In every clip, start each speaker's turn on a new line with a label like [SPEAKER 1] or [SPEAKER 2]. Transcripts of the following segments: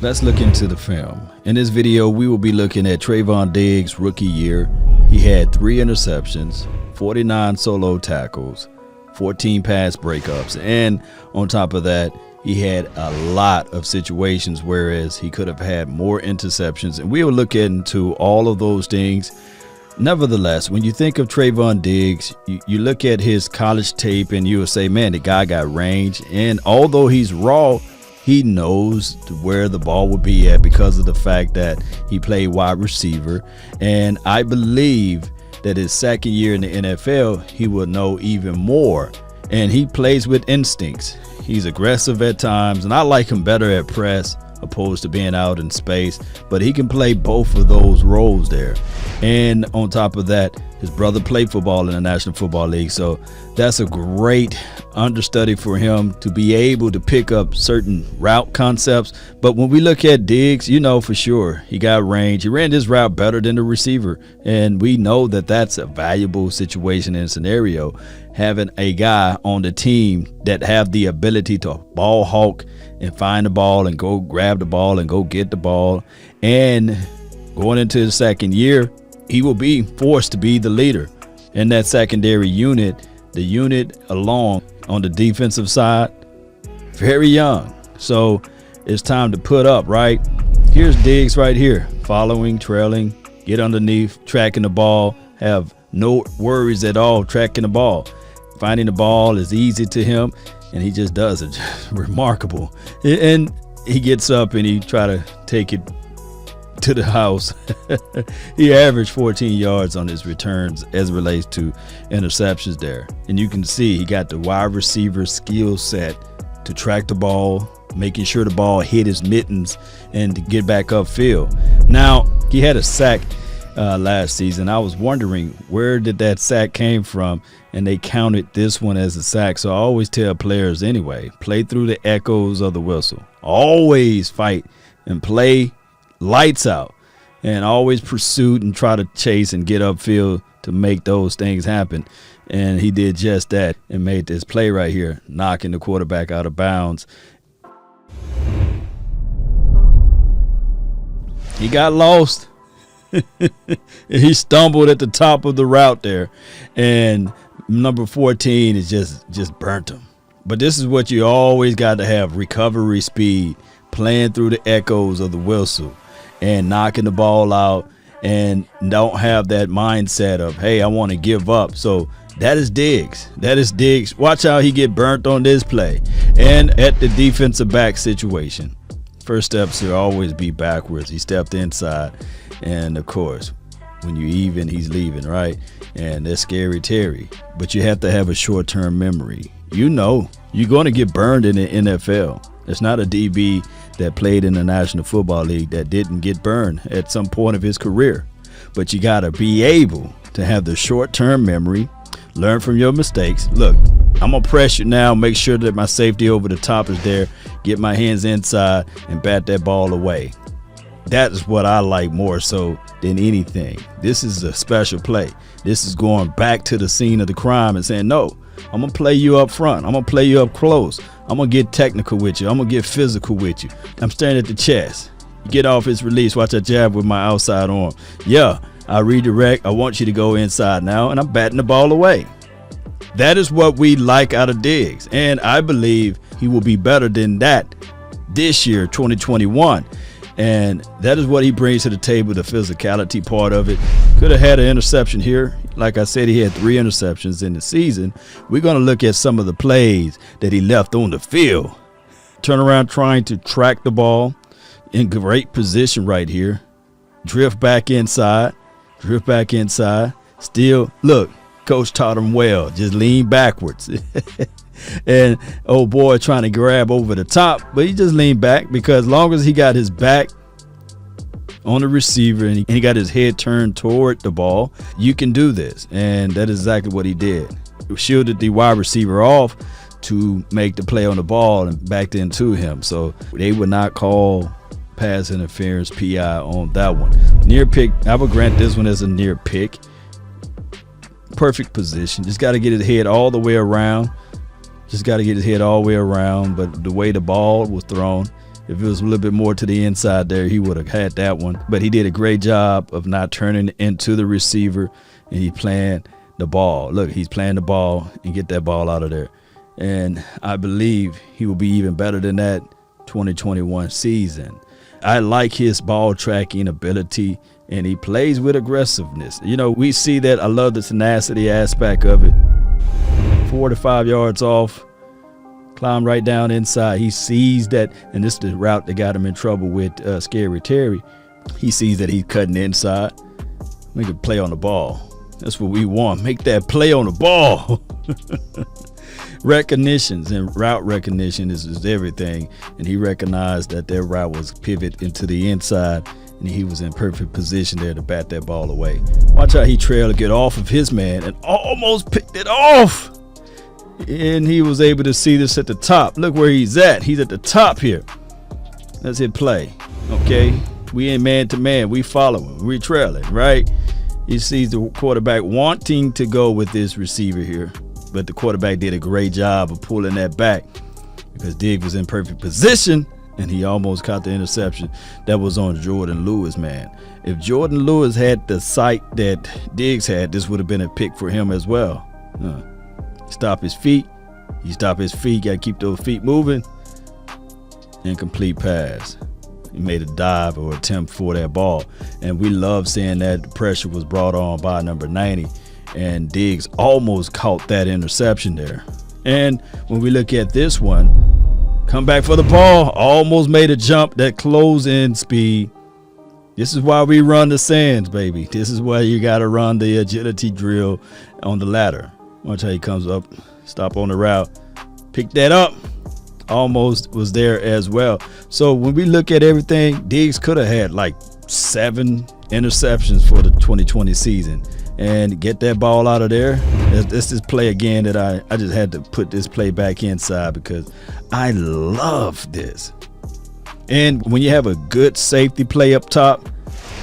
[SPEAKER 1] Let's look into the film. In this video, we will be looking at Trevon Diggs' rookie year. He had 3 interceptions, 49 solo tackles, 14 pass breakups, and on top of that, he had a lot of situations whereas he could have had more interceptions, and we will look into all of those things. Nevertheless, when you think of Trevon Diggs, you look at his college tape and you will say, man, the guy got range, and although he's raw, he knows where the ball will be at because of the fact that he played wide receiver. And I believe that his second year in the NFL, he will know even more. And he plays with instincts. He's aggressive at times, and I like him better at press opposed to being out in space, but he can play both of those roles there. And on top of that, his brother played football in the National Football League, so that's a great understudy for him to be able to pick up certain route concepts. But when we look at Diggs, you know for sure he got range. He ran this route better than the receiver, and we know that that's a valuable situation and scenario, having a guy on the team that have the ability to ball hawk and find the ball and go grab the ball and go get the ball. And going into his second year, he will be forced to be the leader in that secondary unit. The unit along on the defensive side, very young. So it's time to put up, right? Here's Diggs right here, following, trailing, get underneath, tracking the ball, have no worries at all tracking the ball. Finding the ball is easy to him, and he just does it. Just remarkable. And he gets up and he try to take it to the house. He averaged 14 yards on his returns as it relates to interceptions there. And you can see he got the wide receiver skill set to track the ball, making sure the ball hit his mittens and to get back upfield. Now, he had a sack last season. I was wondering where did that sack came from, and they counted this one as a sack. So I always tell players anyway, play through the echoes of the whistle. Always fight and play lights out, and always pursue and try to chase and get upfield to make those things happen. And he did just that and made this play right here, knocking the quarterback out of bounds. He got lost. He stumbled at the top of the route there, and number 14 is just burnt him. But this is what you always got to have: recovery speed, playing through the echoes of the whistle, and knocking the ball out, and don't have that mindset of, hey, I want to give up. So that is Diggs. That is Diggs. Watch how he get burnt on this play. And at the defensive back situation, first steps should always be backwards. He stepped inside, and of course, when you even, he's leaving, right? And that's scary Terry. But you have to have a short-term memory. You know you're going to get burned in the NFL. It's not a DB that played in the National Football League that didn't get burned at some point of his career. But you got to be able to have the short-term memory, learn from your mistakes. Look, I'm going to press you now, make sure that my safety over the top is there, get my hands inside, and bat that ball away. That is what I like more so than anything. This is a special play. This is going back to the scene of the crime and saying, no, I'm going to play you up front. I'm going to play you up close. I'm going to get technical with you. I'm going to get physical with you. I'm staring at the chest. You get off his release. Watch that jab with my outside arm. Yeah, I redirect. I want you to go inside now, and I'm batting the ball away. That is what we like out of Diggs, and I believe he will be better than that this year, 2021. And that is what he brings to the table, the physicality part of it. Could have had an interception here. Like I said, he had 3 interceptions in the season. We're going to look at some of the plays that he left on the field. Turn around trying to track the ball in great position right here. Drift back inside. Drift back inside. Still, look, coach taught him well. Just lean backwards. And old boy trying to grab over the top, but he just leaned back, because as long as he got his back on the receiver and he got his head turned toward the ball, you can do this. And that is exactly what he did. He shielded the wide receiver off to make the play on the ball and backed into him. So they would not call pass interference, PI on that one. Near pick, I would grant this one as a near pick. Perfect position. Just got to get his head all the way around. But the way the ball was thrown, If it was a little bit more to the inside there, he would have had that one. But he did a great job of not turning into the receiver, and he playing the ball. Look, he's playing the ball and get that ball out of there. And I believe he will be even better than that 2021 season. I like his ball tracking ability, and he plays with aggressiveness. You know, we see that. I love the tenacity aspect of it. 4 to 5 yards off, climb right down inside. He sees that, and this is the route that got him in trouble with Scary Terry. He sees that he's cutting inside. Make a play on the ball. That's what we want. Make that play on the ball. Recognitions and route recognition is everything, and he recognized that their route was pivot into the inside, and he was in perfect position there to bat that ball away. Watch how he trailed to get off of his man and almost picked it off, and he was able to see this at the top. Look where he's at. He's at the top here. Let's hit play. Okay, we in man-to-man. We following. We trailing, right? He sees the quarterback wanting to go with this receiver here, but the quarterback did a great job of pulling that back because Diggs was in perfect position, and he almost caught the interception that was on Jordan Lewis, man. If Jordan Lewis had the sight that Diggs had, this would have been a pick for him as well. Stop his feet. He stopped his feet. Got to keep those feet moving. Incomplete pass. He made a dive or attempt for that ball, and we love seeing that the pressure was brought on by number 90, and Diggs almost caught that interception there. And when we look at this one, come back for the ball, almost made a jump, that close-in speed. This is why we run the sands, baby. This is why you got to run the agility drill on the ladder. Watch how he comes up, stop on the route, pick that up. Almost was there as well. So when we look at everything, Diggs could have had like 7 interceptions for the 2020 season, and get that ball out of there. This is play again that I just had to put this play back inside because I love this. And when you have a good safety play up top,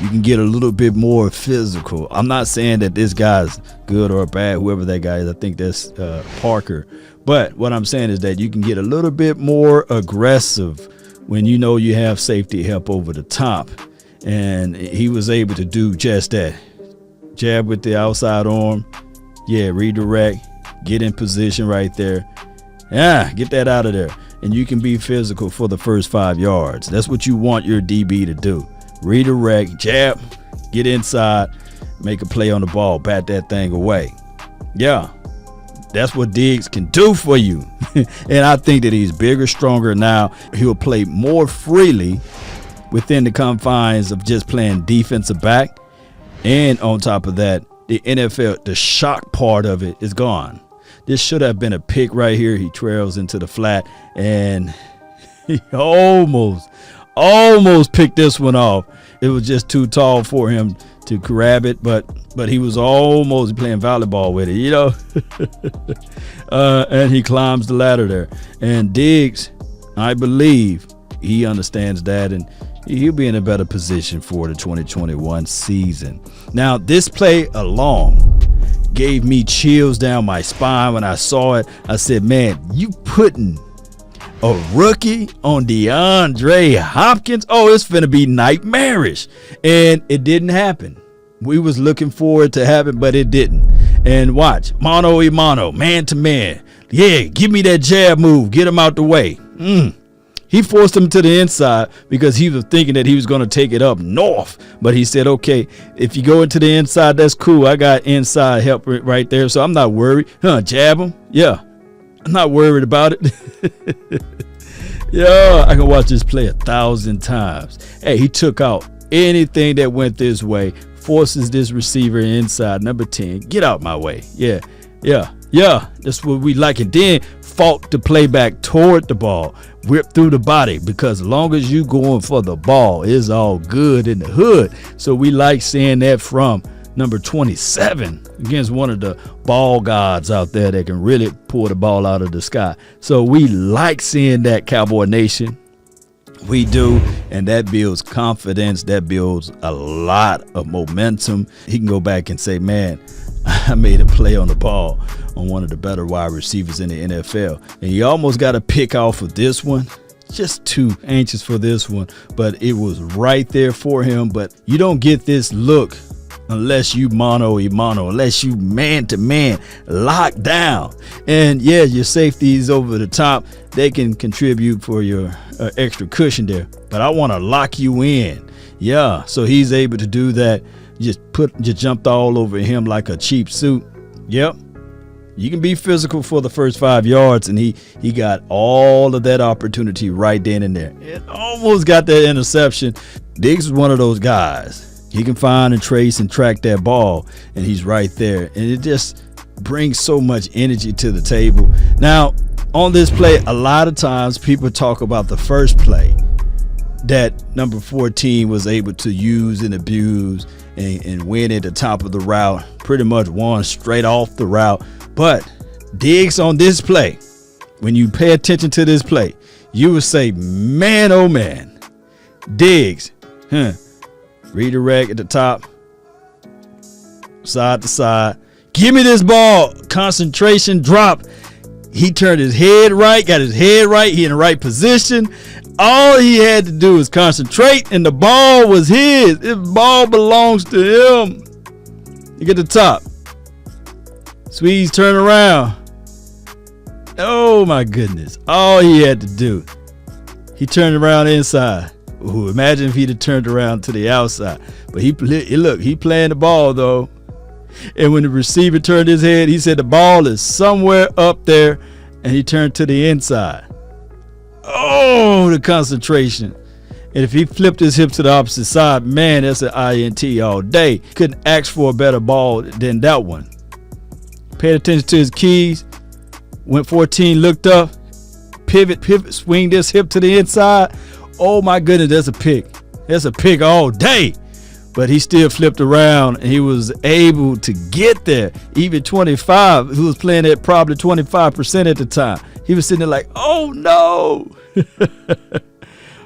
[SPEAKER 1] you can get a little bit more physical. I'm not saying that this guy's good or bad, whoever that guy is. I think that's Parker. But what I'm saying is that you can get a little bit more aggressive when you know you have safety help over the top. And he was able to do just that. Jab with the outside arm. Yeah, redirect. Get in position right there. Yeah, get that out of there. And you can be physical for the first 5 yards. That's what you want your DB to do. Redirect, jab, get inside, make a play on the ball, bat that thing away. Yeah, that's what Diggs can do for you. And I think that he's bigger, stronger now. He'll play more freely within the confines of just playing defensive back. And on top of that, the NFL, the shock part of it is gone. This should have been a pick right here. He trails into the flat, and he almost picked this one off. It was just too tall for him to grab it, but he was almost playing volleyball with it, you know. And he climbs the ladder there. And Diggs, I believe he understands that, and he'll be in a better position for the 2021 season. Now, this play alone gave me chills down my spine when I saw it. I said, man, you putting a rookie on DeAndre Hopkins? Oh, it's finna be nightmarish. And it didn't happen. We was looking for it to happen, but it didn't. And watch, mano a mano, man to man. Yeah, give me that jab move. Get him out the way. He forced him to the inside because he was thinking that he was going to take it up north. But he said, okay, if you go into the inside, that's cool. I got inside help right there, so I'm not worried. Jab him? Yeah. I'm not worried about it. Yeah, I can watch this play 1,000 times. Hey, he took out anything that went this way, forces this receiver inside, number 10. Get out my way. Yeah. That's what we like. And then fought to play back toward the ball, whip through the body, because as long as you going for the ball, it's all good in the hood. So we like seeing that from number 27 against one of the ball gods out there that can really pull the ball out of the sky. So we like seeing that, Cowboy Nation. We do, and that builds confidence. That builds a lot of momentum. He can go back and say, man, I made a play on the ball on one of the better wide receivers in the NFL. And he almost got a pick off of this one. just too anxious for this one, but it was right there for him. But you don't get this look unless you mano a mano, unless you man-to-man locked down. And yeah, your safeties over the top, they can contribute for your extra cushion there. But I want to lock you in. Yeah, so he's able to do that. Just jumped all over him like a cheap suit. Yep. You can be physical for the first 5 yards, and he got all of that opportunity right then and there. It almost got that interception. Diggs is one of those guys. He can find and trace and track that ball, and he's right there. And it just brings so much energy to the table. Now, on this play, a lot of times people talk about the first play that number 14 was able to use and abuse and win at the top of the route, pretty much won straight off the route. But Diggs on this play, when you pay attention to this play, you would say, man, oh man, Diggs, redirect at the top, side to side. Give me this ball. Concentration drop. He turned his head right, got his head right. He in the right position. All he had to do was concentrate, and the ball was his. The ball belongs to him. Look at the top. Swedes turn around. Oh my goodness. All he had to do. He turned around inside. Ooh, imagine if he'd have turned around to the outside. But he playing the ball though. And when the receiver turned his head, he said the ball is somewhere up there, and he turned to the inside. Oh, the concentration. And if he flipped his hip to the opposite side, man, that's an INT all day. Couldn't ask for a better ball than that one. Paid attention to his keys. Went 14, looked up. Pivot, swing this hip to the inside. Oh my goodness, that's a pick. That's a pick all day. But he still flipped around, and he was able to get there. Even 25, who was playing at probably 25% at the time. He was sitting there like, oh no.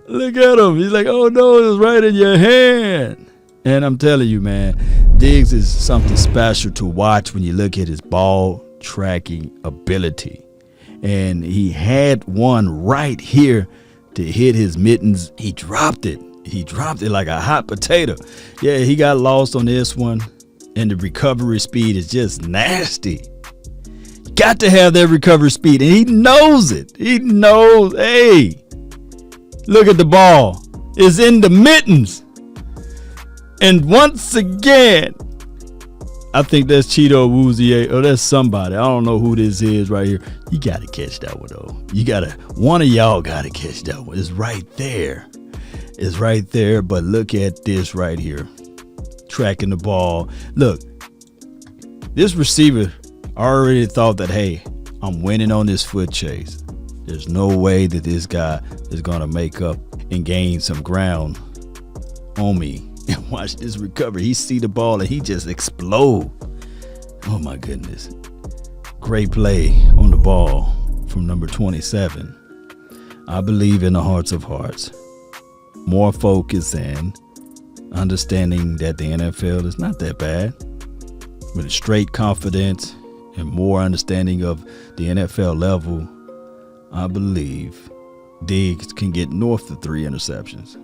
[SPEAKER 1] Look at him. He's like, oh no, it was right in your hand. And I'm telling you, man, Diggs is something special to watch when you look at his ball tracking ability. And he had one right here to hit his mittens. He dropped it. He dropped it like a hot potato. Yeah, he got lost on this one, and the recovery speed is just nasty. Got to have that recovery speed, and he knows it. He knows, hey, look at the ball. It's in the mittens. And once again, I think that's Cheeto Woozier, or that's somebody. I don't know who this is right here. You got to catch that one, though. One of y'all got to catch that one. It's right there. It's right there, but look at this right here. Tracking the ball. Look, this receiver already thought that, hey, I'm winning on this foot chase. There's no way that this guy is going to make up and gain some ground on me. And watch this recovery. He see the ball and he just explode. Oh my goodness. Great play on the ball from number 27. I believe in the hearts of hearts. More focus and understanding that the NFL is not that bad. With a straight confidence and more understanding of the NFL level, I believe Diggs can get north of 3 interceptions.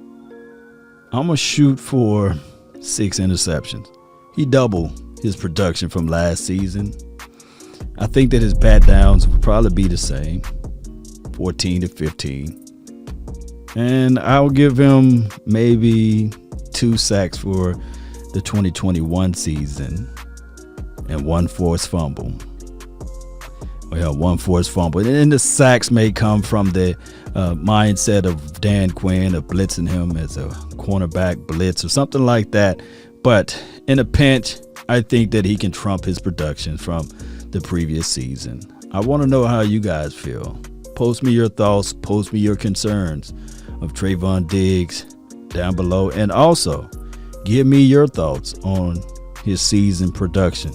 [SPEAKER 1] I'm going to shoot for 6 interceptions. He doubled his production from last season. I think that his bat downs will probably be the same, 14 to 15. And I'll give him maybe 2 sacks for the 2021 season and 1 forced fumble. Well, 1 forced fumble. And then the sacks may come from the mindset of Dan Quinn of blitzing him as a cornerback blitz or something like that. But in a pinch, I think that he can trump his production from the previous season. I want to know how you guys feel. Post me your thoughts. Post me your concerns of Trevon Diggs down below. And also, give me your thoughts on his season production.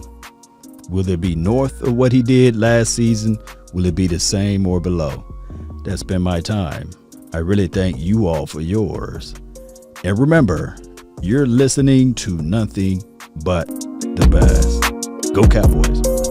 [SPEAKER 1] Will it be north of what he did last season? Will it be the same or below? That's been my time. I really thank you all for yours. And remember, you're listening to nothing but the best. Go Cowboys.